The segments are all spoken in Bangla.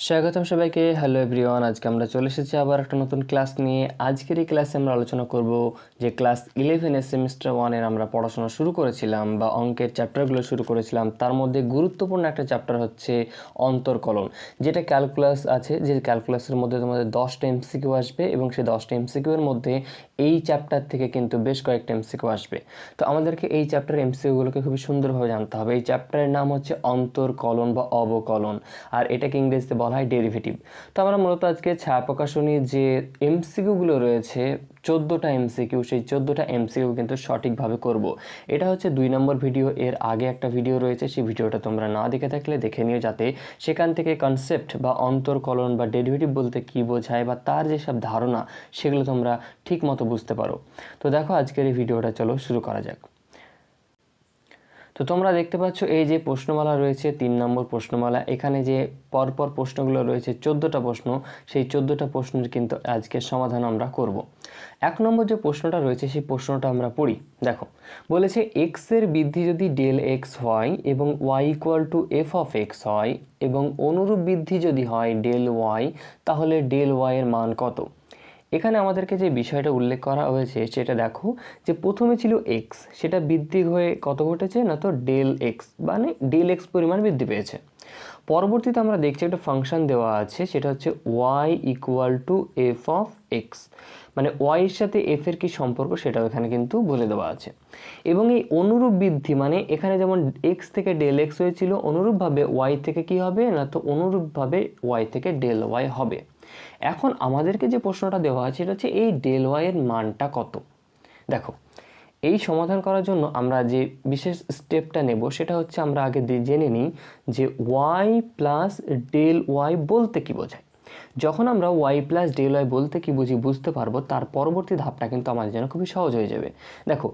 স্বাগতম সবাইকে। হ্যালো এভরিওয়ান, আজকে আমরা চলে এসেছি আবার একটা নতুন ক্লাস নিয়ে। আজকের এই ক্লাসে আমরা আলোচনা করব যে ক্লাস 11 সেমিস্টার 1-এর আমরা পড়াশোনা শুরু করেছিলাম বা অঙ্কের চ্যাপ্টারগুলো শুরু করেছিলাম, তার মধ্যে গুরুত্বপূর্ণ একটা চ্যাপ্টার হচ্ছে অন্তর্কলন, যেটা ক্যালকুলাস আছে। যে ক্যালকুলাসের মধ্যে তোমাদের 10টা এমসিকিউ আসবে এবং সেই 10টা এমসিকিউর মধ্যে এই চ্যাপ্টার থেকে কিন্তু বেশ কয়েকটা এমসিকিউ আসবে। তো আমাদেরকে এই চ্যাপ্টারের এমসিকিউগুলোকে খুবই সুন্দরভাবে জানতে হবে। এই চ্যাপ্টারের নাম হচ্ছে অন্তর্কলন বা অবকলন, আর এটাকে ইংরেজিতে বলা হয় ডেরিভেটিভ। তো আমরা মূলত আজকে ছায়া প্রকাশনী যে এমসিকিউগুলো রয়েছে 14টা এমসিকিউ, সেই 14টা এমসিকিউ কিন্তু সঠিকভাবে করব। এটা হচ্ছে 2 নম্বর ভিডিও। এর আগে একটা ভিডিও রয়েছে, সেই ভিডিওটা তোমরা না দেখে থাকলে দেখে নিও, যাতে সেখান থেকে কনসেপ্ট বা অন্তর্কলন বা ডেরিভেটিভ বলতে কী বোঝায় বা তার যেসব ধারণা সেগুলো তোমরা ঠিক মতো বুঝতে পারো। তো দেখো আজকের এই ভিডিওটা, চলো শুরু করা যাক। তো তোমরা দেখতে পাচ্ছ এই যে প্রশ্নমালা রয়েছে, 3 নম্বর প্রশ্নমালা। এখানে যে পরপর প্রশ্নগুলো রয়েছে 14টা প্রশ্ন, সেই 14টা প্রশ্নের কিন্তু আজকের সমাধান আমরা করব। 1 নম্বর যে প্রশ্নটা রয়েছে সেই প্রশ্নটা আমরা পড়ি। দেখো বলেছে এক্সের বৃদ্ধি যদি ডেল এক্স হয় এবং Y equal to F of X হয় এবং অনুরূপ বৃদ্ধি যদি হয় ডেল ওয়াই, তাহলে ডেল ওয়াই এর মান কত? এখানে আমাদেরকে যে বিষয়টা উল্লেখ করা হয়েছে সেটা দেখো, যে প্রথমে ছিল এক্স, সেটা বৃদ্ধি হয়ে কত ঘটেছে না, তো ডেল এক্স, মানে ডেল এক্স পরিমাণ বৃদ্ধি পেয়েছে। পরবর্তীতে আমরা দেখছি একটা ফাংশন দেওয়া আছে, সেটা হচ্ছে Y equal to F of X, মানে ওয়াইয়ের সাথে এফ এর কী সম্পর্ক সেটাও এখানে কিন্তু বলে দেওয়া আছে। এবং এই অনুরূপ বৃদ্ধি, মানে এখানে যেমন এক্স থেকে ডেল এক্স হয়েছিল, অনুরূপভাবে ওয়াই থেকে কি হবে না, তো অনুরূপভাবে ওয়াই থেকে ডেল ওয়াই হবে। এখন আমাদেরকে যে প্রশ্নটা দেওয়া আছে সেটা হচ্ছে এই ডেল ওয়াই এর মানটা কত। দেখো এই সমাধান করার জন্য আমরা যে বিশেষ স্টেপটা নেব সেটা হচ্ছে আমরা আগে জেনে নিই যে ওয়াই প্লাস ডেল ওয়াই বলতে কি বোঝায়। যখন আমরা ওয়াই প্লাস ডেল ওয়াই বলতে কি বুঝি বুঝতে পারবো, তার পরবর্তী ধাপটা কিন্তু আমাদের জন্য খুবই সহজ হয়ে যাবে। দেখো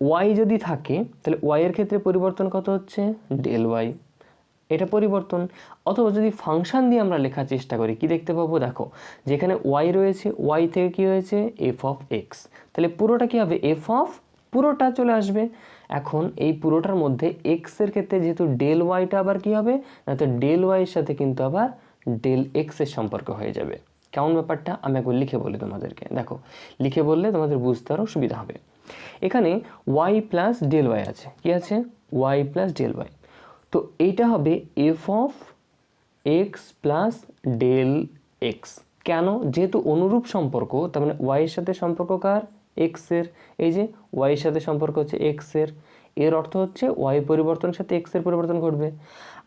ওয়াই যদি থাকে তাহলে ওয়াই এর ক্ষেত্রে পরিবর্তন কত হচ্ছে, ডেল ওয়াই, এটা পরিবর্তন। অথবা যদি ফাংশন দিয়ে আমরা লেখার চেষ্টা করি, কি দেখতে পাবো, দেখো যেখানে ওয়াই রয়েছে, ওয়াই থেকে কি হয়েছে এফ অফ এক্স, তাহলে পুরোটা কি হবে এফ অফ, পুরোটা চলে আসবে। এখন এই পুরোটার মধ্যে এক্স এর ক্ষেত্রে যেহেতু ডেল ওয়াইটা আবার কি হবে না, তো ডেল ওয়াইয়ের সাথে কিন্তু আবার ডেল এক্স এর সম্পর্ক হয়ে যাবে। কেমন ব্যাপারটা আমি একবার লিখে বলি তোমাদেরকে, দেখো লিখে বললে তোমাদের বুঝতে আরও সুবিধা হবে। এখানে ওয়াই প্লাস ডেল ওয়াই আছে, কি আছে ওয়াই প্লাস ডেল ওয়াই, তো এইটা হবে F of X plus del X. কেন? যেহেতু অনুরূপ সম্পর্ক, তার মানে ওয়াইয়ের সাথে সম্পর্ক কার, এক্সের। এই যে ওয়াইয়ের সাথে সম্পর্ক হচ্ছে এক্সের, এর অর্থ হচ্ছে ওয়াই পরিবর্তনের সাথে এক্সের পরিবর্তন ঘটবে।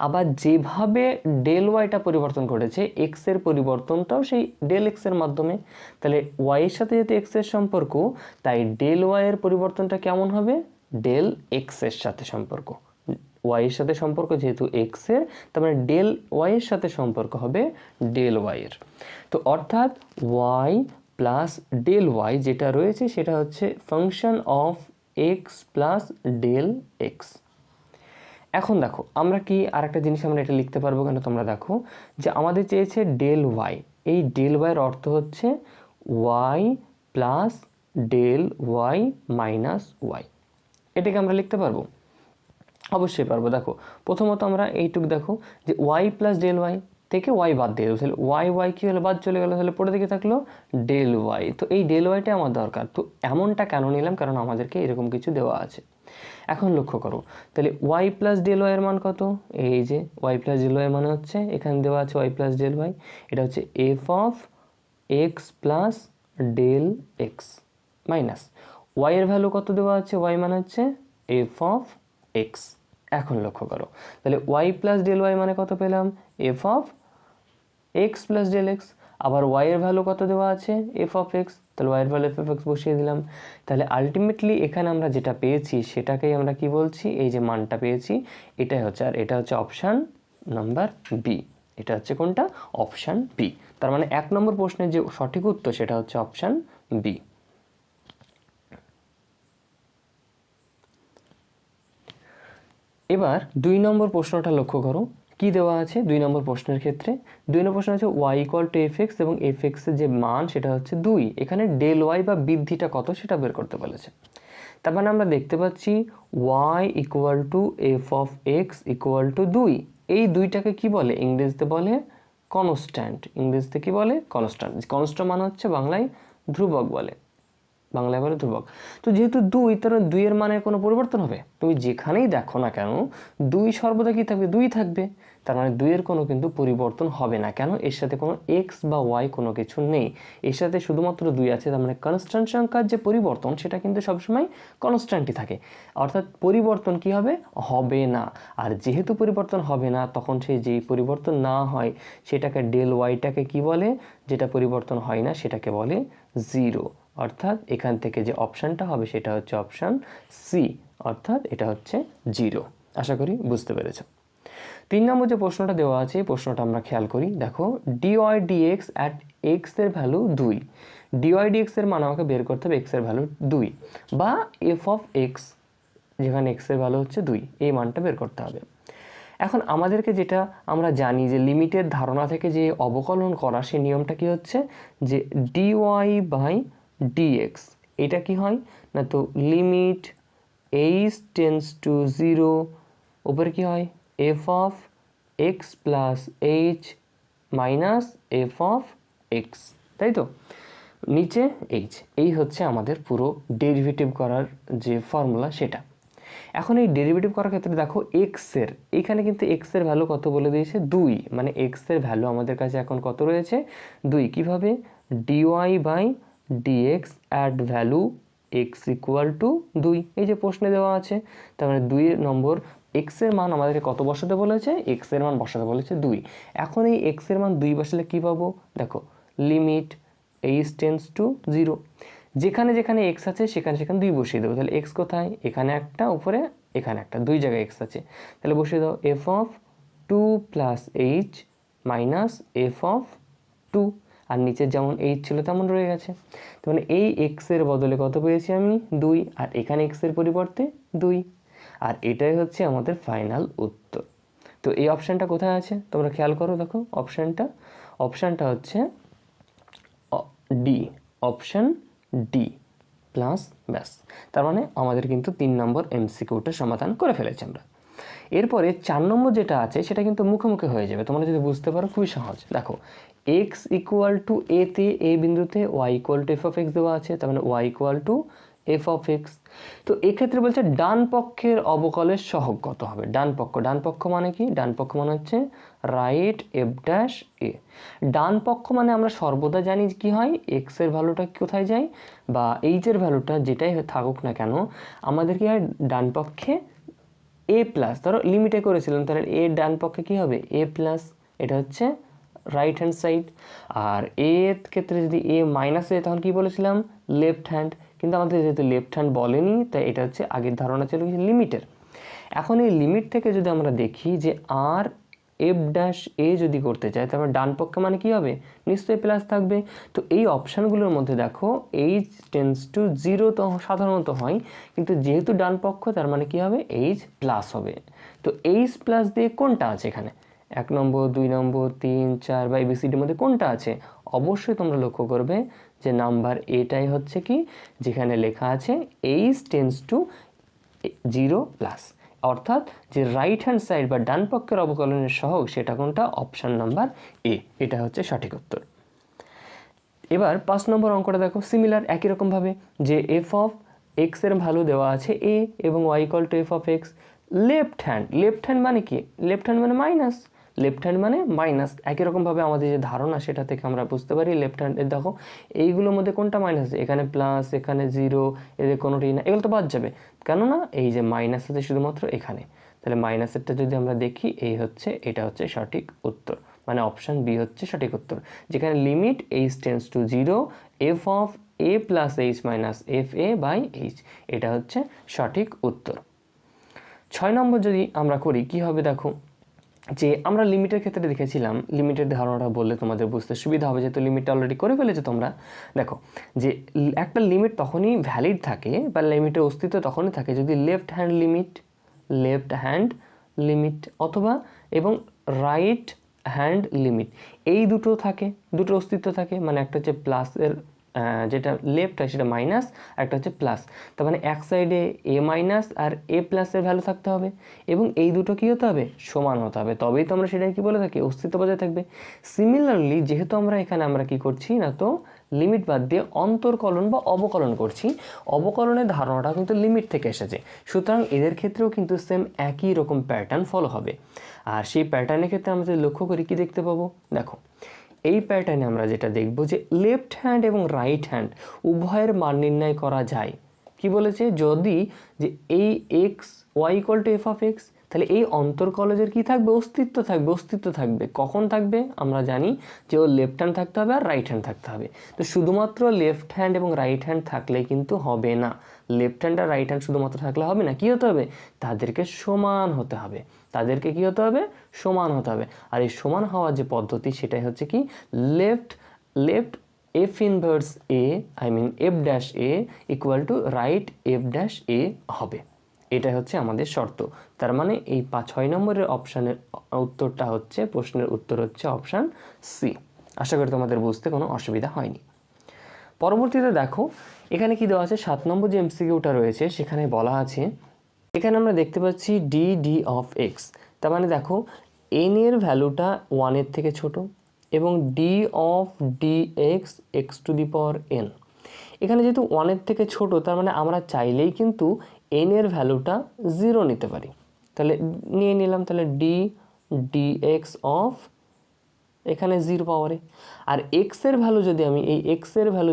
আবার যেভাবে ডেল ওয়াইটা পরিবর্তন ঘটেছে এক্সের পরিবর্তনটাও সেই ডেল এক্সের মাধ্যমে। তাহলে ওয়াইয়ের সাথে যেহেতু এক্সের সম্পর্ক, তাই ডেল ওয়াইয়ের পরিবর্তনটা কেমন হবে, ডেল এক্সের সাথে সম্পর্ক। ওয়াইয়ের সাথে সম্পর্ক যেহেতু এক্সের, তার মানে ডেল ওয়াইয়ের সাথে সম্পর্ক হবে ডেল ওয়াইয়ের। তো অর্থাৎ ওয়াই প্লাস ডেল ওয়াই যেটা রয়েছে সেটা হচ্ছে function of X plus del X. এখন দেখো আমরা কি আরেকটা জিনিস আমরা এটা লিখতে পারবো কেন, তোমরা দেখো যে আমাদের চেয়েছে ডেল ওয়াই, এই ডেল ওয়াইয়ের অর্থ হচ্ছে Y plus del Y minus Y. এটাকে আমরা লিখতে পারবো, অবশ্যই পারবো। দেখো প্রথমত আমরা এইটুক দেখো যে ওয়াই প্লাস ডেল ওয়াই থেকে ওয়াই বাদ দিয়ে দেবো, তাহলে ওয়াই ওয়াই কী হলো, বাদ চলে গেলো, তাহলে পরে দিকে থাকলো ডেল ওয়াই। তো এই ডেল ওয়াইটাই আমার দরকার। তো এমনটা কেন নিলাম, কারণ আমাদেরকে এরকম কিছু দেওয়া আছে। এখন লক্ষ্য করো, তাহলে ওয়াই প্লাস ডেল ওয়াইয়ের মান কত, এই যে ওয়াই প্লাস ডেল ওয়াই মানে হচ্ছে এখানে দেওয়া আছে ওয়াই প্লাস ডেল ওয়াই, এটা হচ্ছে F of X plus del X minus ওয়াইয়ের ভ্যালু কত দেওয়া আছে, ওয়াই মানে হচ্ছে এফ অফ এক্স। এখন লক্ষ্য করো, তাহলে ওয়াই প্লাস ডেল ওয়াই মানে কত পেলাম, F of X plus del X. আবার ওয়াইয়ের ভ্যালু কত দেওয়া আছে, এফ অফ এক্স, তাহলে ওয়াইয়ের ভ্যালু এফ অফ এক্স বসিয়ে দিলাম। তাহলে আলটিমেটলি এখানে আমরা যেটা পেয়েছি সেটাকেই আমরা কি বলছি, এই যে মানটা পেয়েছি এটাই হচ্ছে, আর এটা হচ্ছে অপশান নাম্বার বি। এটা হচ্ছে কোনটা, অপশান বি। তার মানে 1 নম্বর প্রশ্নের যে সঠিক উত্তর সেটা হচ্ছে অপশান বি। এবার 2 নম্বর প্রশ্নটা লক্ষ্য করো, কি দেওয়া আছে 2 নম্বর প্রশ্নের ক্ষেত্রে। 2 নম্বর প্রশ্ন হচ্ছে Y equal to F X এবং এফ এক্সের যে মান সেটা হচ্ছে 2। এখানে ডেল ওয়াই বা বৃদ্ধিটা কত সেটা বের করতে বলেছে। তার মানে আমরা দেখতে পাচ্ছি Y equal to F of X equal to 2। এই 2টাকে কি বলে, ইংরেজিতে বলে কনস্ট্যান্ট, ইংরেজিতে কি বলে কনস্ট্যান্ট। কনস্ট্যান্ট মানে হচ্ছে বাংলায় ধ্রুবক বলে, বাংলায় বলে ধ্রুবক। তো যেহেতু 2, তার 2 এর মানে কোনো পরিবর্তন হবে? তুমি যেখানেই দেখো না কেন 2 সর্বদা কি থাকবে, 2 থাকবে। তার মানে 2 এর কোনো কিন্তু পরিবর্তন হবে না। কেন? এর সাথে কোনো এক্স বা ওয়াই কোনো কিছু নেই, এর সাথে শুধুমাত্র 2 আছে। তার মানে কনস্ট্যান্ট সংখ্যার যে পরিবর্তন সেটা কিন্তু সবসময় কনস্ট্যান্টই থাকে, অর্থাৎ পরিবর্তন কি হবে, হবে না। আর যেহেতু পরিবর্তন হবে না, তখন সেই যেই পরিবর্তন না হয় সেটাকে ডেল ওয়াইটাকে কি বলে, যেটা পরিবর্তন হয় না সেটাকে বলে জিরো। অর্থাৎ এখান থেকে যে অপশানটা হবে সেটা হচ্ছে অপশান সি, অর্থাৎ এটা হচ্ছে জিরো। আশা করি বুঝতে পেরেছ। 3 নম্বর যে প্রশ্নটা দেওয়া আছে, প্রশ্নটা আমরা খেয়াল করি। দেখো dy dx অ্যাট এক্স এর ভ্যালু 2, dy dx এর মান আমাকে বের করতে হবে এক্স এর ভ্যালু 2, বা এফ অফ এক্স যেখানে এক্স এর ভ্যালু হচ্ছে 2, এই মানটা বের করতে হবে। এখন আমাদেরকে যেটা আমরা জানি যে লিমিটের ধারণা থেকে যে অবকলন করা, সেই নিয়মটা কি হচ্ছে যে dy বাই dx, এটা কি হয় না, তো লিমিট এইচ টেন্স টু 0 উপরে কি হয় F of X plus H minus F of x, তাই তো, নিচে এইচ। এই হচ্ছে আমাদের পুরো ডেরিভেটিভ করার যে ফর্মুলা সেটা। এখন এই ডেরিভেটিভ করার ক্ষেত্রে দেখো এক্সের, এখানে কিন্তু এক্সের ভ্যালু কত বলে দিয়েছে 2, মানে এক্সের ভ্যালু আমাদের কাছে এখন কত রয়েছে 2। কিভাবে, dy by dx at value x equal to 2, এই যে প্রশ্নে দেওয়া আছে। তার মানে 2 নম্বর এক্সের মান আমাদেরকে কত বসাতে বলেছে, এক্সের মান বসাতে বলেছে 2। এখন এই এক্সের মান 2 বসালে কী পাবো, দেখো লিমিট এইচ টেন্স টু 0, যেখানে যেখানে এক্স আছে সেখানে সেখানে 2 বসিয়ে দেবো। তাহলে এক্স কোথায়, এখানে একটা, উপরে এখানে একটা, 2 জায়গায় এক্স আছে, তাহলে বসিয়ে দাও F of 2 plus H minus F of 2, আর নিচে যেমন এইচ ছিল তেমন রয়ে গেছে। তার মানে এই এক্সের বদলে কত পেয়েছি আমি 2, আর এখানে এক্সের পরিবর্তে 2, আর এটাই হচ্ছে আমাদের ফাইনাল উত্তর। তো এই অপশানটা কোথায় আছে তোমরা খেয়াল করো, দেখো অপশানটা হচ্ছে ডি, অপশান ডি প্লাস, ব্যাস। তার মানে আমাদের কিন্তু 3 নম্বর এমসিকিউটা সমাধান করে ফেলেছি আমরা। এরপরে 4 নম্বর যেটা আছে সেটা কিন্তু মুখে মুখে হয়ে যাবে, তোমরা যদি বুঝতে পারো খুবই সহজ। দেখো এক্স ইকুয়াল টু এতে, এ বিন্দুতে Y equal to F of X দেওয়া আছে, তার মানে Y equal to F of X. তো এক্ষেত্রে বলছে ডান পক্ষের অবকলের সহগ কত হবে। ডান পক্ষ মানে কি, ডান পক্ষ মানে হচ্ছে রাইট এফ ড্যাশ এ। ডান পক্ষ মানে আমরা সর্বদা জানি কি হয়, এক্সের ভ্যালুটা কোথায় যায়, বা এইচের ভ্যালুটা যেটাই থাকুক না কেন, আমাদের কি হয় ডান পক্ষে এ প্লাস, ধরো লিমিটে করেছিলাম, তাহলে এ ডান পক্ষে কী হবে এ প্লাস, এটা হচ্ছে রাইট হ্যান্ড সাইড। আর এর ক্ষেত্রে যদি এ মাইনাস এ, তখন কী বলেছিলাম লেফট হ্যান্ড, কিন্তু আমাদের যেহেতু লেফট হ্যান্ড বলেনি, তাই এটা হচ্ছে আগের ধারণা ছিল লিমিটের। এখন এই লিমিট থেকে যদি আমরা দেখি যে আর এফ ড্যাশ এ যদি করতে চাই, তারপর ডান পক্ষে মানে কি হবে, নিশ্চয়ই প্লাস থাকবে। তো এই অপশানগুলোর মধ্যে দেখো এইচ টেন্স টু 0 তো সাধারণত হয়, কিন্তু যেহেতু ডান পক্ষ তার মানে কি হবে এইচ প্লাস হবে। তো এইচ প্লাস দিয়ে কোনটা আছে এখানে, 1 নম্বর 2 নম্বর 3 4 বা এবিসিডির মধ্যে কোনটা আছে, অবশ্যই তোমরা লক্ষ্য করবে যে নাম্বার এটাই হচ্ছে কি, যেখানে লেখা আছে এইচ টেন্স টু 0 প্লাস, অর্থাৎ যে রাইট হ্যান্ড সাইড বা ডান পক্ষের অবকলনের সহগ সেটা কোনটা, অপশান নাম্বার এ, এটা হচ্ছে সঠিক উত্তর। এবার 5 নম্বর অঙ্কটা দেখো সিমিলার, একই রকমভাবে যে এফ অফ এক্স এর ভ্যালু দেওয়া আছে এ এবং Y equal to F of X. Left hand মানে কি, লেফট হ্যান্ড মানে মাইনাস, একই রকমভাবে আমাদের যে ধারণা সেটা থেকে আমরা বুঝতে পারি লেফট হ্যান্ডের, দেখো এইগুলোর মধ্যে কোনটা মাইনাস আছে, এখানে প্লাস এখানে 0, এদের কোনোটি না, এগুলো তো বাদ যাবে, কেননা এই যে মাইনাস আছে শুধুমাত্র এখানে। তাহলে মাইনাসেরটা যদি আমরা দেখি এটা হচ্ছে সঠিক উত্তর, মানে অপশান বি হচ্ছে সঠিক উত্তর, যেখানে limit H tends to 0 F of A plus H minus F A by H, এটা হচ্ছে সঠিক উত্তর। 6 নম্বর যদি আমরা করি কি হবে, দেখো যে আমরা লিমিটের ক্ষেত্রে দেখেছিলাম, লিমিটের ধারণাটা বললে তোমাদের বুঝতে সুবিধা হবে, যেহেতু লিমিটটা অলরেডি করে ফেলেছো তোমরা। দেখো যে একটা লিমিট তখনই ভ্যালিড থাকে বা লিমিটের অস্তিত্ব তখনই থাকে যদি লেফট হ্যান্ড লিমিট অথবা এবং রাইট হ্যান্ড লিমিট এই দুটো থাকে, দুটো অস্তিত্ব থাকে, মানে একটা হচ্ছে প্লাসের যেটা লেফট হয় সেটা মাইনাস, একটা হচ্ছে প্লাস। তার মানে এক সাইডে এ মাইনাস আর এ প্লাসের ভ্যালু থাকতে হবে এবং এই দুটো কী হতে হবে, সমান হতে হবে, তবেই তো আমরা সেটাই কি বলে থাকি অস্তিত্ব বজায় থাকবে। সিমিলারলি যেহেতু আমরা কি করছি না, তো লিমিট বাদ দিয়ে অন্তর্কলন বা অবকলন করছি, অবকলনের ধারণাটা কিন্তু লিমিট থেকে এসেছে, সুতরাং এদের ক্ষেত্রেও কিন্তু সেম একই রকম প্যাটার্ন ফলো হবে। আর সেই প্যাটার্নের ক্ষেত্রে আমরা যদি লক্ষ্য করি কি দেখতে পাবো, দেখো এই প্যাটার্নে আমরা যেটা দেখব যে লেফট হ্যান্ড এবং রাইট হ্যান্ড উভয়ের মান নির্ণয় করা যায়। কি বলেছে, যদি যে এই X Y equal to F of X, তাহলে এই অন্তর্কলজের কি থাকবে, অস্তিত্ব থাকবে। কখন থাকবে, আমরা জানি যে ও লেফট হ্যান্ড থাকতে হবে আর রাইট হ্যান্ড থাকতে হবে। তো শুধুমাত্র লেফট হ্যান্ড এবং রাইট হ্যান্ড থাকলে কিন্তু হবে না, লেফট হ্যান্ড আর রাইট হ্যান্ড শুধুমাত্র থাকলে হবে না, কী হতে হবে, তাদেরকে সমান হতে হবে, তাদেরকে কী হতে হবে, সমান হতে হবে। আর এই সমান হওয়ার যে পদ্ধতি সেটাই হচ্ছে কি left F inverse A, I mean F dash A equal to right F dash A হবে। এটাই হচ্ছে আমাদের শর্ত। তার মানে এই 6 নম্বরের অপশানের উত্তরটা হচ্ছে, প্রশ্নের উত্তর হচ্ছে অপশান সি। আশা করি তোমাদের বুঝতে কোনো অসুবিধা হয়নি। পরবর্তীতে দেখো এখানে কি দেওয়া আছে, 7 নম্বর যে এমসিকিউটা রয়েছে সেখানে বলা আছে, এখানে আমরা দেখতে পাচ্ছি ডি অফ এক্স। তার মানে দেখো এন এর ভ্যালুটা 1-এর থেকে ছোট এবং D of D x to the power N. এখানে যেহেতু 1-এর থেকে ছোট, তার মানে আমরা চাইলেই কিন্তু এন এর ভ্যালুটা 0 নিতে পারি। তাহলে নিয়ে নিলাম, তাহলে ডি এক্স অফ এখানে 0 পাওয়ারে। আর এক্সের ভ্যালু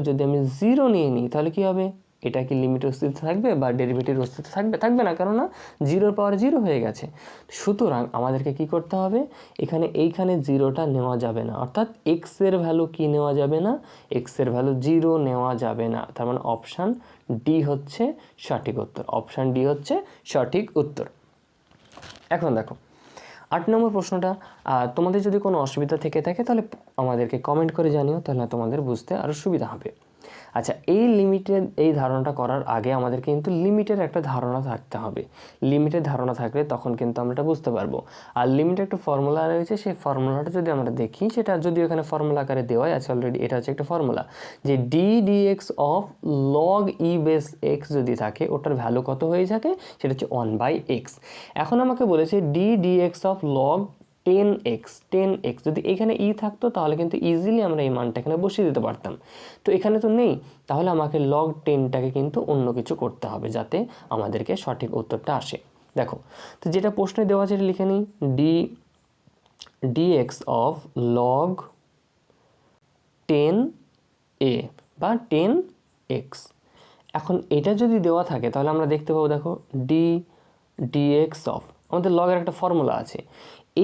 যদি আমি 0 নিয়ে নিই, তাহলে কি হবে, এটা কি লিমিটের অস্তিত্ব থাকবে বা ডেরিভেটিভের অস্তিত্ব থাকবে, থাকবে না, কেননা 0 পাওয়ার 0 হয়ে গেছে। সুতরাং আমাদেরকে কি করতে হবে, এইখানে 0টা নেওয়া যাবে না, অর্থাৎ এক্সের ভ্যালু কি নেওয়া যাবে না, এক্সের ভ্যালু 0 নেওয়া যাবে না। তার মানে অপশান ডি হচ্ছে সঠিক উত্তর, অপশান ডি হচ্ছে সঠিক উত্তর। এখন দেখো 8 নম্বর প্রশ্নটা, তোমাদের যদি কোনো অসুবিধা থেকে থাকে তাহলে আমাদেরকে কমেন্ট করে জানিও, তাহলে তোমাদের বুঝতে আরও সুবিধা হবে। আচ্ছা, এই ধারণাটা করার আগে আমাদের কিন্তু লিমিটের একটা ধারণা থাকতে হবে। লিমিটের ধারণা থাকলে তখন কিন্তু আমরা এটা বুঝতে পারবো। আর লিমিটের একটা ফর্মুলা রয়েছে, সেই ফর্মুলাটা যদি আমরা দেখি, সেটা যদিও এখানে ফর্মুলা আকারে দেওয়াই আছে অলরেডি, এটা হচ্ছে একটা ফর্মুলা যে dx of log E base x যদি থাকে, ওটার ভ্যালু কত হয়ে থাকে, সেটা হচ্ছে 1/x। এখন আমাকে বলেছে dx অফ লগ 10x যদি এখানে ই থাকতো তাহলে কিন্তু ইজিলি আমরা এই মানটা এখানে বসিয়ে দিতে পারতাম। তো এখানে তো নেই, তাহলে আমাকে লগ 10টাকে কিন্তু অন্য কিছু করতে হবে যাতে আমাদেরকে সঠিক উত্তরটা আসে। দেখো, তো যেটা প্রশ্নে দেওয়া আছে এটা লিখে নিই, dx অফ লগ 10a বা 10x। এখন এটা যদি দেওয়া থাকে তাহলে আমরা দেখতে পাবো, দেখো dx অফ, আমাদের লগের একটা ফর্মুলা আছে,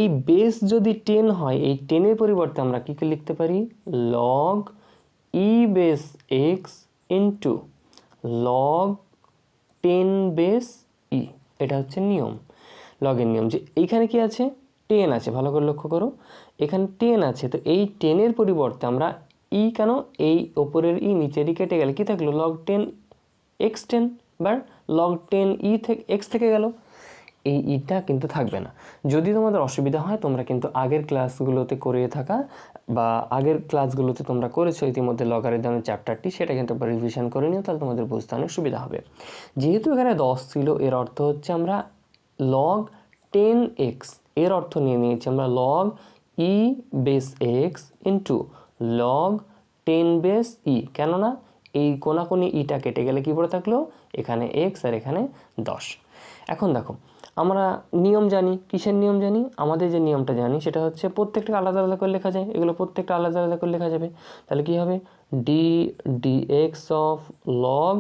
এই বেস যদি 10 হয়, এই 10-এর পরিবর্তে আমরা কী লিখতে পারি, log E base X into log 10 base E. এটা হচ্ছে নিয়ম, লগের নিয়ম, যে এইখানে কি আছে, 10 আছে, ভালো করে লক্ষ্য করো, এখানে 10 আছে, তো এই 10-এর পরিবর্তে আমরা ই, কেন এই ওপরের ই নিচেরই কেটে গেলে কি থাকলো, লগ 10 এক্স 10 বা লগ 10 ই থেকে এক্স থেকে গেল, এই ইটা কিন্তু থাকবে না। যদি তোমাদের অসুবিধা হয় তোমরা কিন্তু আগের ক্লাসগুলোতে করে থাকা বা আগের ক্লাসগুলোতে তোমরা করেছো ইতিমধ্যে লগারিদমের চ্যাপ্টারটি, সেটা কিন্তু একবার রিভিশন করে নিও, তাহলে তোমাদের বুঝতে অনেক সুবিধা হবে। যেহেতু এখানে 10 ছিল, এর অর্থ হচ্ছে আমরা লগ 10x, এর অর্থ নিয়ে নিয়েছি আমরা log E base X into log 10 base E, কেননা এই কোনাকুনি ইটা কেটে গেলে কি পড়ে থাকলো, এখানে এক্স আর এখানে 10। এখন দেখো আমরা নিয়ম জানি, কিসের নিয়ম জানি, আমাদের যে নিয়মটা জানি সেটা হচ্ছে প্রত্যেকটা আলাদা আলাদা করে লেখা যায়, এগুলো প্রত্যেকটা আলাদা আলাদা করে লেখা যাবে। তাহলে কি হবে, dx of log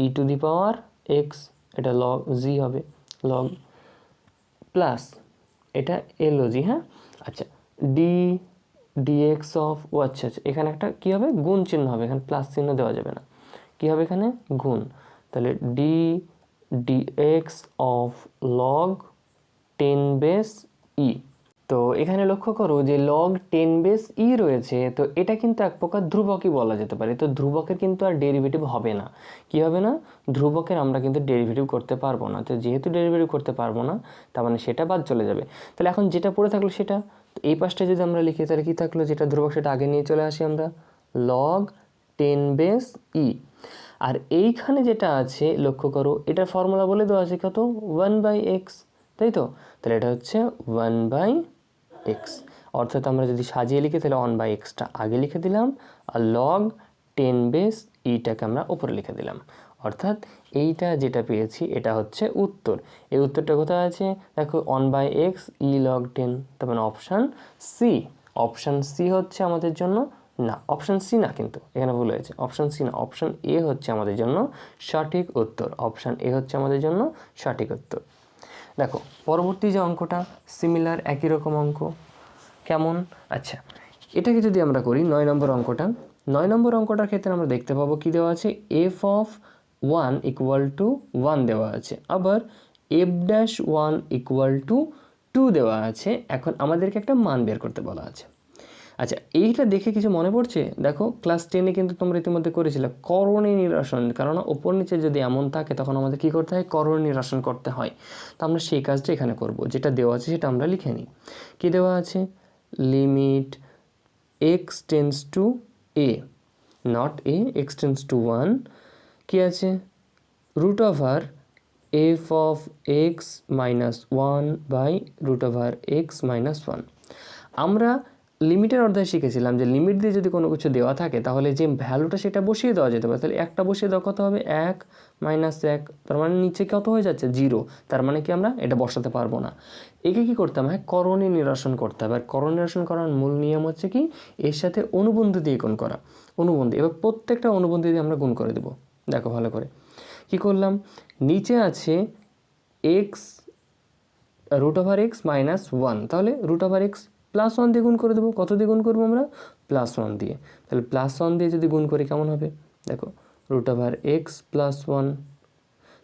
E to the power x, এটা লগ জি হবে, লগ প্লাস এটা এলও জি, হ্যাঁ, আচ্ছা, dx অফ, ও আচ্ছা, এখানে একটা কী হবে, গুণ চিহ্ন হবে, এখানে প্লাস চিহ্ন দেওয়া যাবে না, কী হবে এখানে গুণ, তাহলে dx অফ লগ 10 বেস ই। তো এখানে লক্ষ্য করো যে লগ 10 বেস ই রয়েছে, তো এটা কিন্তু এক প্রকার ধ্রুবকই বলা যেতে পারে। তো ধ্রুবকের কিন্তু আর ডেরিভেটিভ হবে না, কি হবে না, ধ্রুবকের আমরা কিন্তু ডেরিভেটিভ করতে পারবো না। তো যেহেতু ডেরিভেটিভ করতে পারবো না, তার মানে সেটা বাদ চলে যাবে। তাহলে এখন যেটা পড়ে থাকলো সেটা, এই পাশটা যদি আমরা লিখি তাহলে কী থাকলো, যেটা ধ্রুবক সেটা আগে নিয়ে চলে আসি আমরা, লগ টেন বেস ই। আর এইখানে যেটা আছে লক্ষ্য করো, এটার ফর্মুলা বলে দেওয়া আছে কত, 1/x, তাই তো? তাহলে এটা হচ্ছে 1/x। অর্থাৎ আমরা যদি সাজিয়ে লিখি তাহলে 1/xটা আগে লিখে দিলাম, আর লগ 10 বেস ইটাকে আমরা উপরে লিখে দিলাম। অর্থাৎ এইটা যেটা পেয়েছি এটা হচ্ছে উত্তর। এই উত্তরটা কোথায় আছে দেখো, 1/x ই লগ 10, তার মানে অপশান সি। অপশান সি হচ্ছে আমাদের জন্য, না অপশান সি না, কিন্তু এখানে ভুল হয়েছে, অপশান সি না, অপশান এ হচ্ছে আমাদের জন্য সঠিক উত্তর। অপশান এ হচ্ছে আমাদের জন্য সঠিক উত্তর। দেখো পরবর্তী যে অঙ্কটা সিমিলার, একই রকম অঙ্ক। কেমন? আচ্ছা, এটাকে যদি আমরা করি 9 নম্বর অঙ্কটা, 9 নম্বর অঙ্কটার ক্ষেত্রে আমরা দেখতে পাবো কি দেওয়া আছে, এফ অফ 1 ইকুয়াল টু 1 দেওয়া আছে, আবার এফ ড্যাশ 1 ইকুয়াল টু 2 দেওয়া আছে। এখন আমাদেরকে একটা মান বের করতে বলা আছে। আচ্ছা, এইটা দেখে কিছু মনে পড়ছে? দেখো ক্লাস 10-এ কিন্তু তোমরা ইতিমধ্যে করেছিলে করণীয় নিরসন, কারণ ওপর নিচে যদি এমন থাকে তখন আমাদের কী করতে হয়, করণীয় নিরসন করতে হয়। তো আমরা সেই কাজটা এখানে করব। যেটা দেওয়া আছে সেটা আমরা লিখে নিই। কী দেওয়া আছে, limit X tends to A, not A, X tends to 1, কী আছে, root over F of X minus 1 by root over X minus 1। আমরা লিমিটের অধ্যায় শিখেছিলাম যে লিমিট দিয়ে যদি কোনো কিছু দেওয়া থাকে তাহলে যে ভ্যালুটা সেটা বসিয়ে দেওয়া যেতে পারে। তাহলে একটা বসিয়ে দেওয়া কত হবে, 1 মাইনাস 1, তার মানে নিচে কত হয়ে যাচ্ছে, 0। তার মানে কি আমরা এটা বসাতে পারবো না। একে কী করতে হবে, করণীয় নিরসন করতে হবে। আর করণীয় নিরসন করার মূল নিয়ম হচ্ছে কি, এর সাথে অনুবন্ধী দিয়ে গুণ করা। অনুবন্ধী, এবার প্রত্যেকটা অনুবন্ধী দিয়ে আমরা গুণ করে দেবো। দেখো ভালো করে কি করলাম, নিচে আছে X root over X minus 1, তাহলে রুট ওভার এক্স প্লাস 1 দিয়ে গুণ করে দেবো। কত দিয়ে গুণ করবো আমরা, প্লাস 1 দিয়ে। তাহলে প্লাস 1 দিয়ে যদি গুণ করি কেমন হবে, দেখো রুট ওভার এক্স প্লাস 1।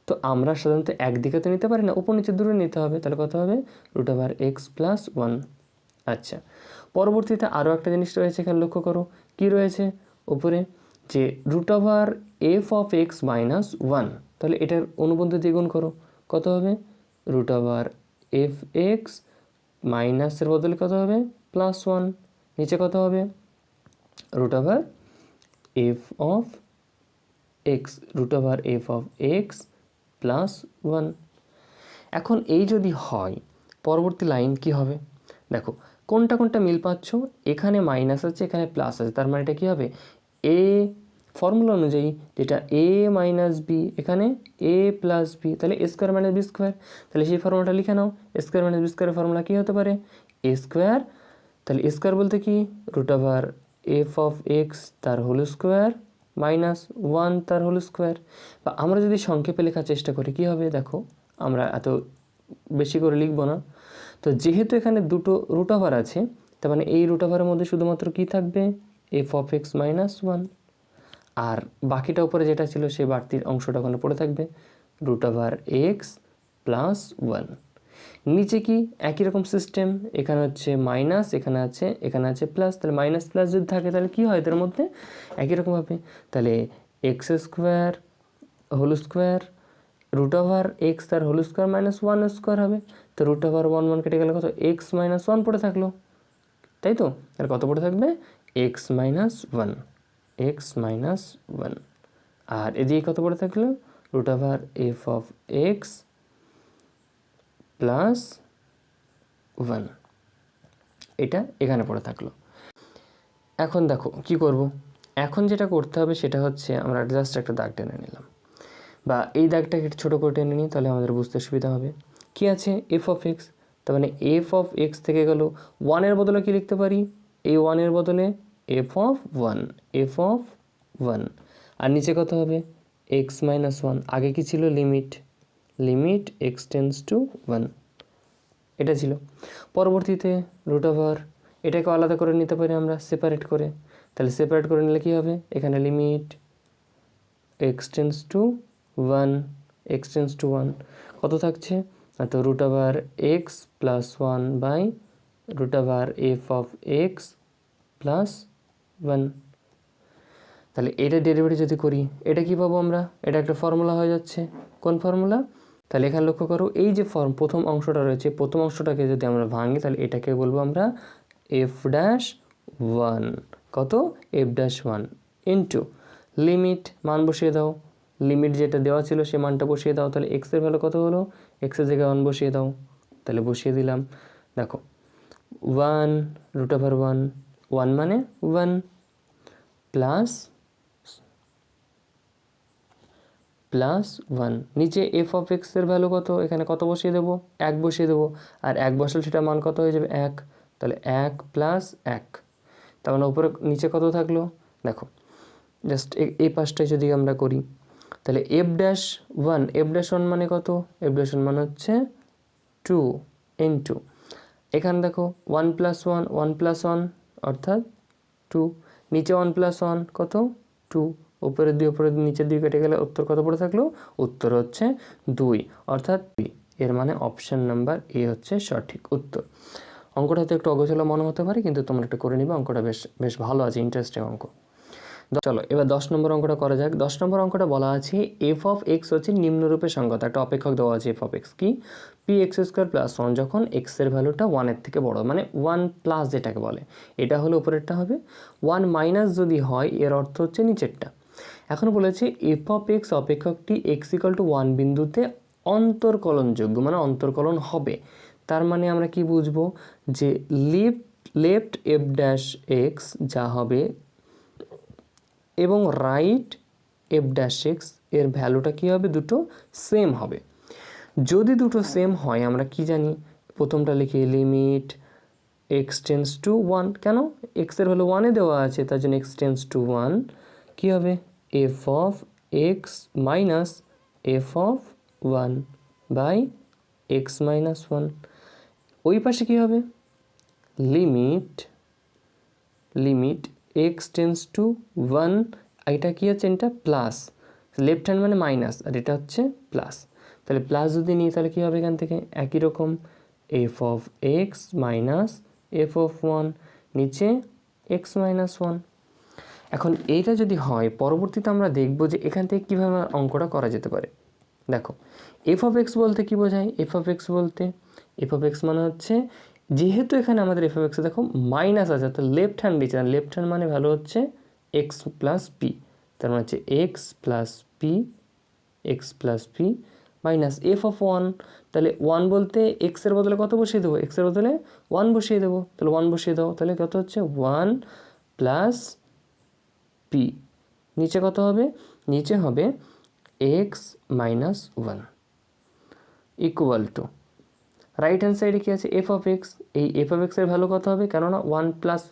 তো আমরা সাধারণত একদিকে তো নিতে পারি না, উপর নিচে দূরে নিতে হবে। তাহলে কত হবে, রুট ওভার এক্স প্লাস 1। আচ্ছা, পরবর্তীতে আরও একটা জিনিস রয়েছে, এখানে লক্ষ্য করো কি রয়েছে উপরে, যে root over F of X minus 1। তাহলে এটার অনুবন্ধ দিয়ে গুণ করো, কত হবে, রুট ওভার এফ এক্স মাইনাসের বদলে কত হবে, প্লাস 1। নিচে কত হবে, root over F of X, root over F of X plus 1। এখন এই যদি হয় পরবর্তী লাইন কি হবে, দেখো কোনটা কোনটা মিল পাচ্ছ, এখানে মাইনাস আছে এখানে প্লাস আছে, তার মানে এটা কী হবে, এ ফর্মুলা অনুযায়ী যেটা এ মাইনাস বি, এখানে এ প্লাস বি, তাহলে A square minus B square. তাহলে সেই ফর্মুলাটা লিখে নাও, এ স্কোয়ার মাইনাস বি স্কোয়ারের ফর্মুলা কী হতে পারে, এ স্কোয়ার। তাহলে এ স্কোয়ার বলতে কি, root over F of X তার হোল স্কোয়ার মাইনাস 1 তার হোল স্কোয়ার। বা আমরা যদি সংক্ষেপে লেখার চেষ্টা করি কী হবে, দেখো আমরা এত বেশি করে লিখব না। তো যেহেতু এখানে দুটো রুট ওভার আছে, তার মানে এই রুট ওভারের মধ্যে শুধুমাত্র কী থাকবে, এফ অফ এক্স মাইনাস 1, আর বাকিটা উপরে যেটা ছিল সেই বাড়তির অংশটা ওখানে পড়ে থাকবে, রুট ওভার এক্স প্লাস 1। নিচে কি একই রকম সিস্টেম, এখানে হচ্ছে মাইনাস, এখানে আছে প্লাস। তাহলে মাইনাস প্লাস যদি থাকে তাহলে কী হয় এদের মধ্যে, একই রকম হবে। তাহলে X square whole square root over X তার হোল স্কোয়ার মাইনাস 1 স্কোয়ার হবে। তো রুট ওভার 1 কেটে গেলে কত, এক্স মাইনাস 1 পড়ে থাকলো, তাই তো? আর কত পড়ে থাকবে, এক্স মাইনাস 1, এক্স মাইনাস 1। আর এদিকে কত পড়ে থাকলো, root over F of X plus 1, এটা এখানে পড়ে থাকলো। এখন দেখো কি করব, এখন যেটা করতে হবে সেটা হচ্ছে আমরা জাস্ট একটা দাগ টেনে নিলাম, বা এই দাগটাকে একটু ছোটো করে টেনে নিই, তাহলে আমাদের বুঝতে সুবিধা হবে। কি আছে, এফ অফ এক্স, তার মানে এফ অফ এক্স থেকে গেল 1-এর বদলে কি লিখতে পারি, এই 1-এর বদলে এফ অফ 1, এফ অফ 1। আর নিচে কত হবে, এক্স মাইনাস 1, আগে কি ছিল, লিমিট এক্স টেন্স টু 1, এটা ছিল। পরবর্তীতে রুট ওভার, এটাকে আলাদা করে নিতে পারি আমরা সেপারেট করে। তাহলে সেপারেট করে নিলে কী হবে, এখানে limit X tends to 1, X tends to 1 কত থাকছে, তো root over X plus 1 by root over F of X plus 1। তাহলে এটা ডেরিভেটিভ যদি করি এটা কী পাবো আমরা, এটা একটা ফর্মুলা হয়ে যাচ্ছে। কোন ফর্মুলা, তাহলে এখানে লক্ষ্য করো এই যে প্রথম অংশটা রয়েছে, প্রথম অংশটাকে যদি আমরা ভাঙি তাহলে এটাকে বলবো আমরা এফ ড্যাশ 1, কত, এফ ড্যাশ 1 ইন্টু লিমিট মান বসিয়ে দাও, লিমিট যেটা দেওয়া ছিল সে মানটা বসিয়ে দাও। তাহলে এক্সের ভ্যালু কত হলো, এক্সের জায়গায় 1 বসিয়ে দাও। তাহলে বসিয়ে দিলাম, দেখো 1 √1, 1 মানে 1 প্লাস 1, নিচে এফ অফ এক্সের ভ্যালু কত, এখানে কত বসিয়ে দেবো, 1 বসিয়ে দেবো। আর 1 বসালে সেটা মান কত হয়ে যাবে, 1। তাহলে 1 প্লাস 1, তার মানে উপরে নিচে কত থাকলো, দেখো জাস্ট এই পাশটাই যদি আমরা করি, তাহলে f'1, f'1 মানে কত, f'1 মানে হচ্ছে 2 ইন্টু, এখানে দেখো 1 প্লাস 1, 1 প্লাস 1 অর্থাৎ 2, নিচে 1 প্লাস 1 কত 2, উপরের নিচের দিকে কেটে গেলে উত্তর কত পড়ে থাকলো, উত্তর হচ্ছে 2, অর্থাৎ এর মানে অপশান নাম্বার এ হচ্ছে সঠিক উত্তর। অঙ্কটা হয়তো একটু অগোছালো মনে হতে পারে, কিন্তু তোমরা একটু করে নিবে, অঙ্কটা বেশ ভালো আছে, ইন্টারেস্টিং অঙ্ক। চলো এবার 10 নম্বর অঙ্কটা করা যাক। 10 নম্বর অঙ্কটা বলা আছে এফ অফ এক্স হচ্ছে নিম্নরূপে সংগত, একটা অপেক্ষক দেওয়া আছে এফ অফ এক্স কি, পি এক্স স্কোয়ার প্লাস 1 যখন এক্সের ভ্যালুটা 1-এর থেকে বড়, মানে 1 প্লাস যেটাকে বলে, এটা হলে উপরেরটা হবে, 1 মাইনাস যদি হয় এর অর্থ হচ্ছে নিচেরটা। এখন বলেছে এফ অফ এক্স অপেক্ষকটি এক্স ইকুয়াল টু 1 বিন্দুতে অন্তর্কলনযোগ্য, মানে অন্তর্কলন হবে। তার মানে আমরা কি বুঝবো, যে লেফট এফ ড্যাশ এক্স যা হবে এবং রাইট এফ ড্যাশ এক্স এর ভ্যালুটা কী হবে, দুটো সেম হবে। যদি দুটো সেম হয় আমরা কি জানি, প্রথমটা লিখি লিমিট এক্স টেন্স টু 1, কেন এক্সের ভ্যালু 1-এ দেওয়া আছে, তার জন্য এক্স টেন্স টু 1 কী হবে, F of X minus F of 1 by X minus 1। ওই পাশে কী হবে, লিমিট এক্স টেন্স টু 1, এটা কী আছে, এটা প্লাস, লেফট হ্যান্ড মানে মাইনাস আর এটা হচ্ছে প্লাস, তাহলে প্লাস যদি নিই তাহলে কী হবে, এখান থেকে একই রকম F of X minus F of 1, নিচে এক্স মাইনাস 1। এখন এইটা যদি হয় পরবর্তীতে আমরা দেখব যে এখান থেকে কীভাবে অঙ্কটা করা যেতে পারে। দেখো এফ অফ এক্স বলতে কী বোঝায়, এফ অফ এক্স মানে হচ্ছে, যেহেতু এখানে আমাদের এফ অফ এক্সে দেখো মাইনাস আছে, তো লেফট হ্যান্ড দিচ্ছে, লেফট হ্যান্ড মানে ভ্যালু হচ্ছে এক্স প্লাস পি, তার মানে হচ্ছে x plus P minus F of 1, তাহলে 1 বলতে এক্সের বদলে কত বসিয়ে দেবো, এক্সের বদলে 1 বসিয়ে দেবো, তাহলে 1 বসিয়ে দাও, তাহলে কত হচ্ছে 1 প্লাস পি, নিচে কত হবে, নিচে হবে x minus 1 equal to, right hand সাইডে কী আছে এফ অফ এক্স, এই এফ অফ এক্সের ভ্যালু কত হবে, কেননা 1 প্লাস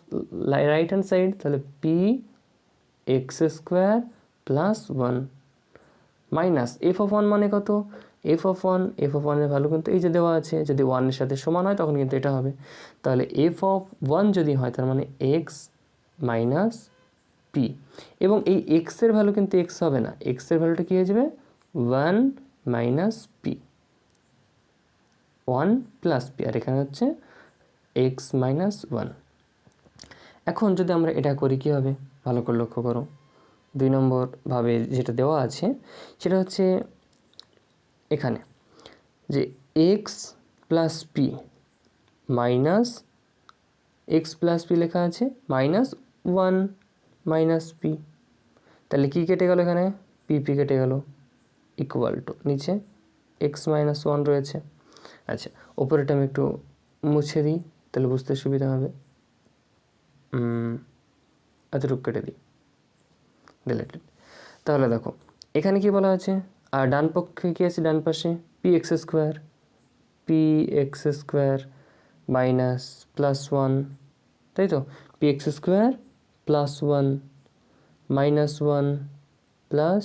রাইট হ্যান্ড সাইড, তাহলে P X square plus 1 minus F of 1 মানে কত, এফ অফ 1-এর ভ্যালু কিন্তু এই যে দেওয়া আছে, যদি 1-এর সাথে সমান হয় তখন কিন্তু এটা হবে, তাহলে এফ অফ 1 যদি হয় তার মানে এক্স মাইনাস পি, এবং এই এক্সের ভ্যালু কিন্তু এক্স হবে না, এক্সের ভ্যালুটা কী হয়ে যাবে 1 মাইনাস পি, 1 প্লাস পি, আর এখানে হচ্ছে এক্স মাইনাস 1। এখন যদি আমরা এটা করি কী হবে, ভালো করে লক্ষ্য করো, 2 নম্বরভাবে যেটা দেওয়া আছে সেটা হচ্ছে এখানে যে x plus P minus x plus P লেখা আছে মাইনাস 1 মাইনাস পি, তাহলে কী কেটে গেল, এখানে পি কেটে গেল, ইকুয়াল টু নিচে এক্স মাইনাস 1 রয়েছে। আচ্ছা ওপরেটা আমি একটু মুছে দিই তাহলে বুঝতে সুবিধা হবে, এতটুকু কেটে দিই, ডিলেটেড। তাহলে দেখো এখানে কি বলা আছে, আর ডান পক্ষে কী আছে, ডান পাশে P X square minus plus 1, তাই তো, P X square plus 1 minus 1 plus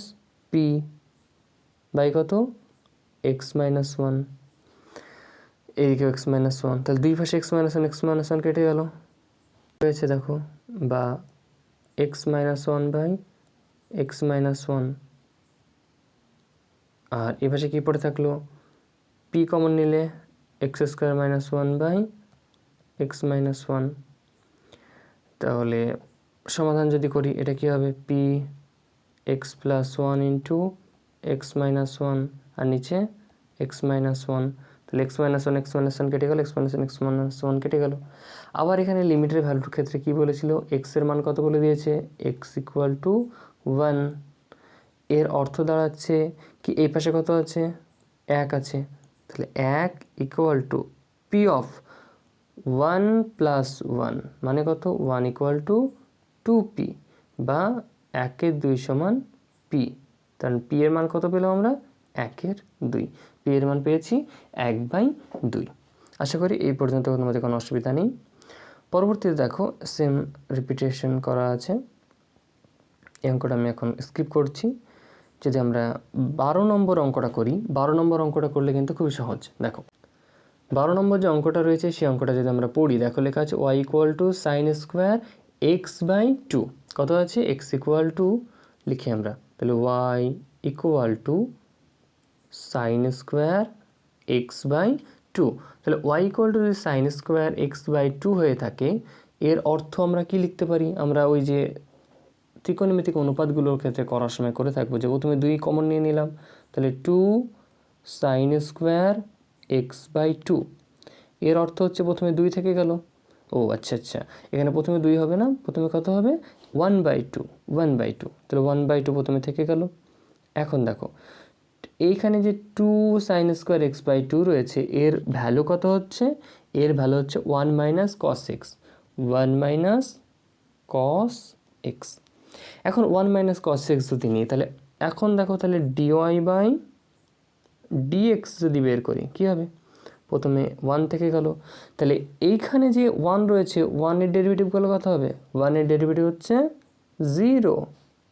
P by কত এক্স মাইনাস 1, এইদিকে এক্স মাইনাস 1, তাহলে দুই পাশে এক্স মাইনাস 1 কেটে গেল, রয়েছে দেখো, বা X minus 1 by X minus 1, আর এ পাশে কী পড়ে থাকলো, পি কমন নিলে X square minus 1 by X minus 1, তাহলে সমাধান যদি করি এটা কী হবে, P X plus 1 into X minus 1, আর নিচে এক্স মাইনাস 1, তাহলে এক্স মাইনাস 1 কেটে গেল, এক্স মাইনাস 1 কেটে গেল। আবার এখানে লিমিটের ভ্যালুর ক্ষেত্রে কী বলেছিল, এক্সের মান কত বলে দিয়েছে, এক্স ইকুয়াল টু 1, এর অর্থ দাঁড়াচ্ছে কি এই পাশে কত আছে, 1 আছে, তাহলে 1 equal to P of 1 plus 1 মানে কত, 1 ইকুয়াল টু 2p বা 1-এর 2 সমান p। কারণ p এর মান কত পেলাম আমরা, 1-এর 2, p এর মান পেয়েছি 1/2। আশা করি এই পর্যন্ত তোমাদের কোনো অসুবিধা নেই। পরবর্তীতে দেখো সেম রিপিটেশন করা আছে, এই অঙ্কটা আমি এখন স্কিপ করছি। যদি আমরা 12 নম্বর অঙ্কটা করি, 12 নম্বর অঙ্কটা করলে কিন্তু খুবই সহজ। দেখো 12 নম্বর যে অঙ্কটা রয়েছে সেই অঙ্কটা যদি আমরা পড়ি, দেখো লেখা আছে y equal two sine square x/2, কত আছে x ইকুয়াল টু, লিখি আমরা তাহলে y equal two sine square x/2। তাহলে y ইকুয়াল টু যদি সাইন স্কোয়ার x/2 হয়ে থাকে, এর অর্থ আমরা কি লিখতে পারি, আমরা ওই যে ত্রিকোণমিতিক অনুপাতগুলোর ক্ষেত্রে করার সময় করে থাকবো যে প্রথমে 2 কমন নিয়ে নিলাম, তাহলে 2 সাইন স্কোয়ার x/2, এর অর্থ হচ্ছে প্রথমে 2 থেকে গেল, ও আচ্ছা আচ্ছা, এখানে প্রথমে 2 হবে না, প্রথমে কত হবে 1/2, 1/2, তাহলে 1/2 প্রথমে থেকে গেল। এখন দেখো এইখানে যে 2 সাইন স্কোয়ার x/2 রয়েছে, এর ভ্যালু কত হচ্ছে, এর ভ্যালু হচ্ছে 1 minus cos x, 1 minus cos x. এখন 1 মাইনাস কস এক্স যদি নিই, তাহলে এখন দেখো তাহলে dy/dx যদি বের করি কী হবে, প্রথমে 1 থেকে গেল, তাহলে এইখানে যে 1 রয়েছে 1-এর ডেরিভেটিভ গুলো কত হবে, 1-এর ডেরিভেটিভ হচ্ছে 0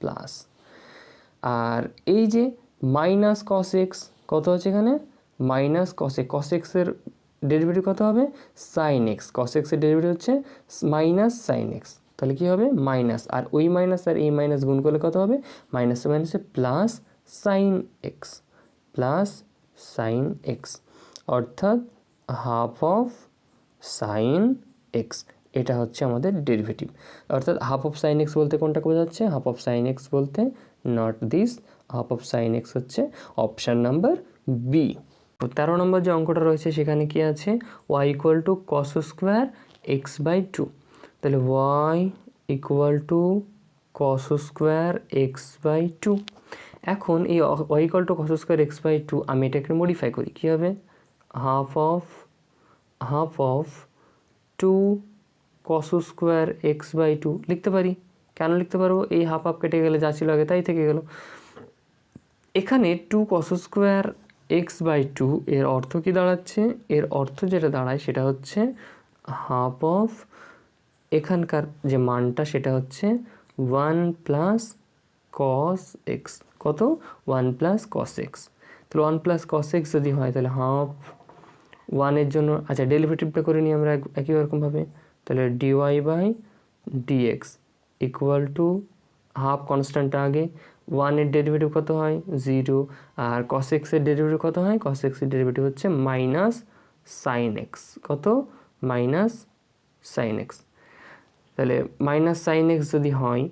প্লাস, আর এই যে মাইনাস কস এক্স কত হচ্ছে এখানে, মাইনাস কস এক্স, কস এক্সের ডেরিভেটিভ কত হবে সাইন এক্স, কস এক্সের ডেরিভেটিভ হচ্ছে মাইনাস সাইন এক্স, তাহলে কী হবে মাইনাস, আর ওই মাইনাস আর এই মাইনাস গুণ করলে কত হবে, মাইনাসে মাইনাসে plus sign X, plus sine x, অর্থাৎ হাফ অফ সাইন এক্স, এটা হচ্ছে আমাদের ডেরিভেটিভ। অর্থাৎ হাফ অফ সাইন এক্স বলতে কোনটা বোঝাচ্ছে, হাফ অফ সাইন এক্স বলতে not this, half of sine X হচ্ছে অপশান নাম্বার বি। 13 নম্বর যে অঙ্কটা রয়েছে সেখানে কি আছে, y equal to cos square x/2, তাহলে y equal to cos square x/2। এখন এই y equal to cos square x/2 আমি এটাকে মডিফাই করি, কী হবে half of 2 cos square x/2 লিখতে পারি। কেন লিখতে পারবো, এই হাফ কেটে গেলে যা ছিল আগে তাই থেকে গেল। এখানে 2 কস স্কোয়ার x/2 এর অর্থ কি দাঁড়াচ্ছে, এর অর্থ যেটা দাঁড়ায় সেটা হচ্ছে হাফ অফ, এখানকার যে মানটা সেটা হচ্ছে 1 প্লাস কস এক্স, কত 1 প্লাস কস এক্স, তাহলে 1 প্লাস কস এক্স যদি হয় তাহলে হাফ 1-এর জন্য, আচ্ছা ডেরিভেটিভটা করে নিই আমরা একই রকমভাবে, তাহলে dy/dx ইকুয়াল টু হাফ কনস্ট্যান্টটা আগে, 1-এর ডেরিভেটিভ কত হয় 0, আর কস এক্সের ডেরিভেটিভ কত হয়, কস এক্সের ডেরিভেটিভ হচ্ছে মাইনাস সাইন এক্স, কত মাইনাস সাইন এক্স, তাহলে মাইনাস সাইন এক্স যদি হয়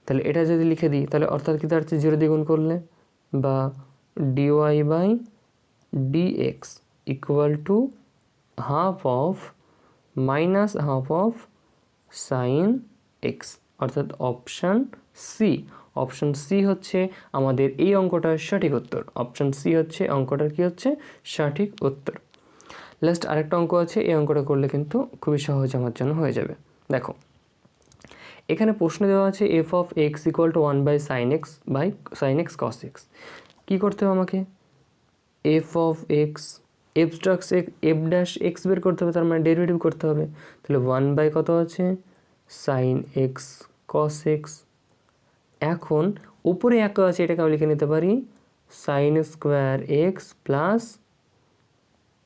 তাহলে এটা যদি লিখে দিই তাহলে অর্থাৎ কি দাঁড়াচ্ছে 0 দিয়ে গুণ করলে, বা dy/dx equal to half of minus half of sine x, অর্থাৎ অপশান সি। অপশান সি হচ্ছে আমাদের এই অঙ্কটার সঠিক উত্তর, অপশান সি হচ্ছে অঙ্কটার কি হচ্ছে সঠিক উত্তর। লাস্ট আরেকটা অঙ্ক আছে, এই অঙ্কটা করলে কিন্তু খুবই সহজ আমার জন্য হয়ে যাবে। দেখো এখানে প্রশ্ন দেওয়া আছে F of X equal two 1/sin x cos x, কী করতে হবে আমাকে, F of x F dash x বের করতে হবে, তার মানে ডেরিভেটিভ করতে হবে, তাহলে 1 কত আছে সাইন এক্স কস এক্স। এখন উপরে এত আছে এটাকে আমি লিখে নিতে পারি sine square X plus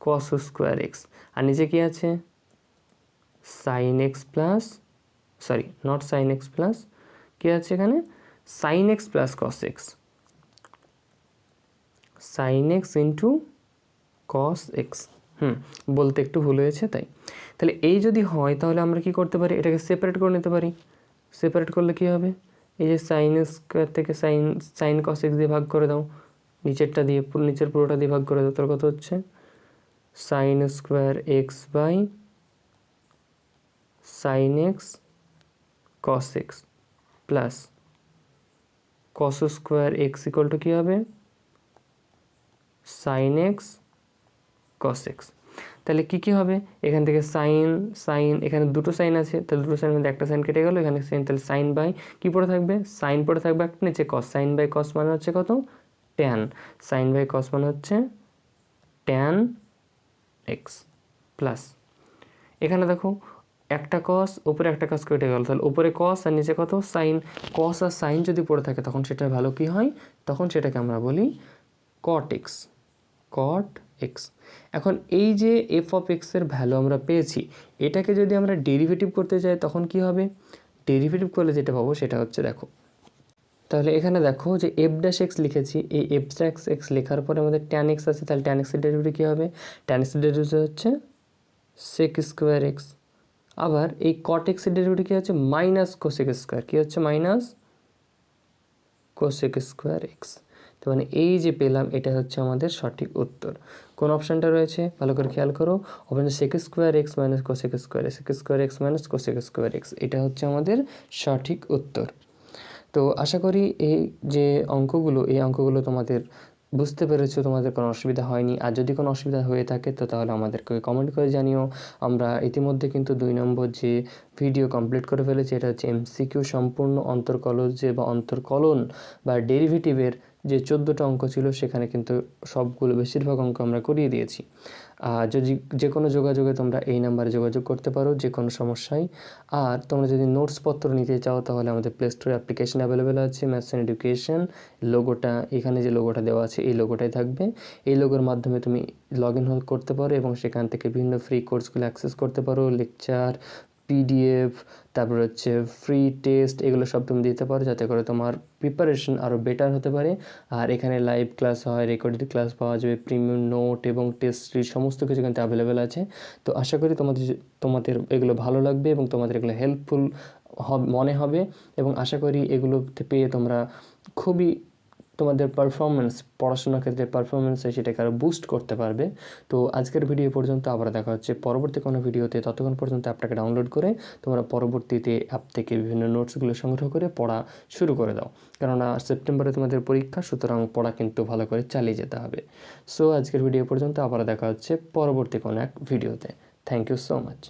cos square X, আর নিচে কি আছে sine X plus, sorry not sine X plus, কী আছে এখানে sine X plus cos X, sine X into cos X, বলতে একটু ভুল হয়েছে তাই। তাহলে এই যদি হয় তাহলে আমরা কি করতে পারি, এটাকে সেপারেট করে নিতে পারি, সেপারেট করলে কি হবে, এই যে সাইন স্কোয়ার থেকে সাইন কস এক্স দিয়ে ভাগ করে দাও, নিচেরটা দিয়ে নিচের পুরোটা দিয়ে ভাগ করে দাও, তার কত হচ্ছে sine square X by sine X cos X plus cos square X equal to কী হবে, সাইন এক্স কস এক্স। তাহলে কী কী হবে, এখান থেকে সাইন সাইন, এখানে দুটো সাইন আছে, তাহলে দুটো সাইন মধ্যে একটা সাইন কেটে গেলো, এখানে সাইন, তাহলে সাইন বাই কী পড়ে থাকবে, সাইন পড়ে থাকবে একটা নিচে কস, সাইন বাই কস মানে হচ্ছে কত, ট্যান, সাইন বাই কস মানে হচ্ছে ট্যান এক্স প্লাস, এখানে দেখো একটা কস উপরে একটা কস কেটে গেল, তাহলে উপরে কস আর নিচে কত সাইন, কস আর সাইন যদি পড়ে থাকে তখন সেটার ভ্যালু কী হয়, তখন সেটাকে আমরা বলি কট এক্স, কট এক্স। এখন এই যে এফ অফ এক্সের ভ্যালু আমরা পেয়েছি, এটাকে যদি আমরা ডেরিভেটিভ করতে চাই তখন কি হবে, ডেরিভেটিভ করলে যেটা পাবো সেটা হচ্ছে দেখো, তাহলে এখানে দেখো যে এফ ড্যাশ এক্স লিখেছি, এই এফ ড্যাশ এক্স লেখার পরে আমাদের ট্যান এক্স আছে, তাহলে ট্যান এক্সের ডেরিভেটিভ কী হবে, ট্যান এক্সের ডেরিভেটিভ হচ্ছে সেক স্কোয়ার এক্স। আবার এই কট এক্সের ডেরিভেটিভ কী হচ্ছে, মাইনাস কোসেক স্কোয়ার, কী হচ্ছে মাইনাস কোসেক স্কোয়ার এক্স। তো মানে এই যে পেলাম এটা হচ্ছে আমাদের সঠিক উত্তর। কোন অপশানটা রয়েছে ভালো করে খেয়াল করো, option sec square X minus cosec square, sec square X minus cosec square X, এটা হচ্ছে আমাদের সঠিক উত্তর। তো আশা করি এই যে অঙ্কগুলো, এই অঙ্কগুলো তোমাদের বুঝতে পেরেছো, তোমাদের কোনো অসুবিধা হয়নি। আর যদি কোনো অসুবিধা হয়ে থাকে তো তাহলে আমাদেরকে কমেন্ট করে জানিও। আমরা ইতিমধ্যে কিন্তু 2 নম্বর যে ভিডিও কমপ্লিট করে ফেলেছি, এটা হচ্ছে এমসিকিউ সম্পূর্ণ অন্তর্কলজে বা অন্তর্কলন বা ডেরিভেটিভের যে 14টা অঙ্ক ছিল সেখানে কিন্তু সবগুলো বেশিরভাগ অঙ্ক আমরা করিয়ে দিয়েছি। যদি যে কোনো যোগাযোগে তোমরা এই নাম্বারে যোগাযোগ করতে পারো যে কোনো সমস্যায়। আর তোমরা যদি নোটসপত্র নিতে চাও তাহলে আমাদের প্লে স্টোরে অ্যাপ্লিকেশন অ্যাভেলেবেল আছে, ম্যাথস অ্যান্ড এডুকেশন, লোগোটা এখানে যে লোগোটা দেওয়া আছে এই লোগোটাই থাকবে। এই লোগোর মাধ্যমে তুমি লগ ইন করতে পারো এবং সেখান থেকে বিভিন্ন ফ্রি কোর্সগুলো অ্যাক্সেস করতে পারো, লেকচার, পিডিএফ, তারপর হচ্ছে ফ্রি টেস্ট, এগুলো সব তুমি দিতে পারো যাতে করে তোমার প্রিপারেশন আরও বেটার হতে পারে। আর এখানে লাইভ ক্লাস হয়, রেকর্ডেড ক্লাস পাওয়া যাবে, প্রিমিয়াম নোট এবং টেস্ট সিরিজ সমস্ত কিছু কিন্তু অ্যাভেলেবেল আছে। তো আশা করি তোমাদের এগুলো ভালো লাগবে এবং তোমাদের এগুলো হেল্পফুল মনে হবে এবং আশা করি এগুলোতে পেয়ে তোমরা খুবই তোমাদের পারফরমেন্স, পড়াশোনার ক্ষেত্রে পারফরমেন্স সেটাকে আরও বুস্ট করতে পারবে। তো আজকের ভিডিও পর্যন্ত, আবার দেখা হচ্ছে পরবর্তী কোনো ভিডিওতে। ততক্ষণ পর্যন্ত অ্যাপটাকে ডাউনলোড করে তোমরা পরবর্তীতে অ্যাপ থেকে বিভিন্ন নোটসগুলো সংগ্রহ করে পড়া শুরু করে দাও, কেননা সেপ্টেম্বরে তোমাদের পরীক্ষা, সুতরাং পড়া কিন্তু ভালো করে চালিয়ে যেতে হবে। সো আজকের ভিডিও পর্যন্ত, আবার দেখা হচ্ছে পরবর্তী কোনো এক ভিডিওতে। Thank you so much.